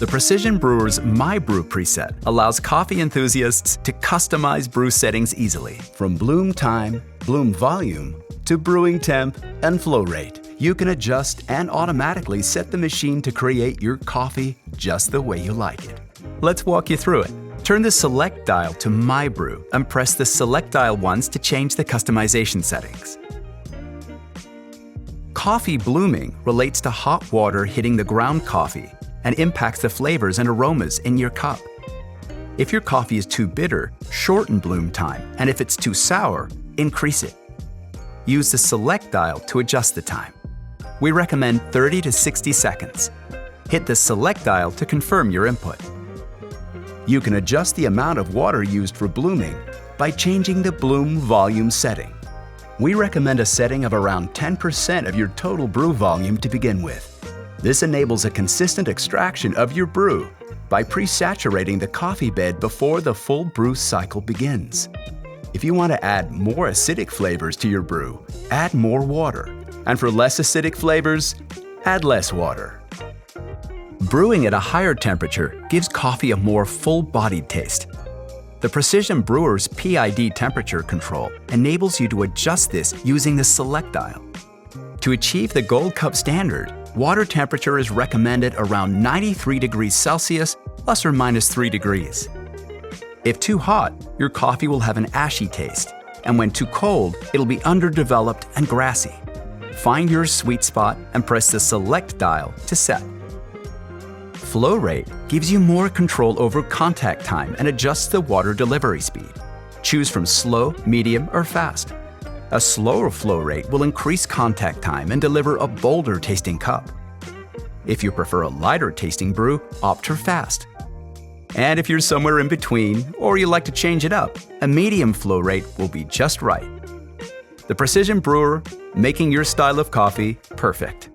The Precision Brewer's My Brew preset allows coffee enthusiasts to customize brew settings easily. From bloom time, bloom volume, to brewing temp and flow rate, you can adjust and automatically set the machine to create your coffee just the way you like it. Let's walk you through it. Turn the select dial to My Brew and press the select dial once to change the customization settings. Coffee blooming relates to hot water hitting the ground coffee and impacts the flavors and aromas in your cup. If your coffee is too bitter, shorten bloom time, and if it's too sour, increase it. Use the select dial to adjust the time. We recommend 30 to 60 seconds. Hit the select dial to confirm your input. You can adjust the amount of water used for blooming by changing the bloom volume setting. We recommend a setting of around 10% of your total brew volume to begin with. This enables a consistent extraction of your brew by pre-saturating the coffee bed before the full brew cycle begins. If you want to add more acidic flavors to your brew, add more water. And for less acidic flavors, add less water. Brewing at a higher temperature gives coffee a more full-bodied taste. The Precision Brewer's PID temperature control enables you to adjust this using the select dial. To achieve the Gold Cup standard, water temperature is recommended around 93 degrees Celsius plus or minus 3 degrees. If too hot, your coffee will have an ashy taste, and when too cold, it'll be underdeveloped and grassy. Find your sweet spot and press the select dial to set. Flow rate gives you more control over contact time and adjusts the water delivery speed. Choose from slow, medium, or fast. A slower flow rate will increase contact time and deliver a bolder tasting cup. If you prefer a lighter tasting brew, opt for fast. And if you're somewhere in between, or you like to change it up, a medium flow rate will be just right. The Precision Brewer, making your style of coffee perfect.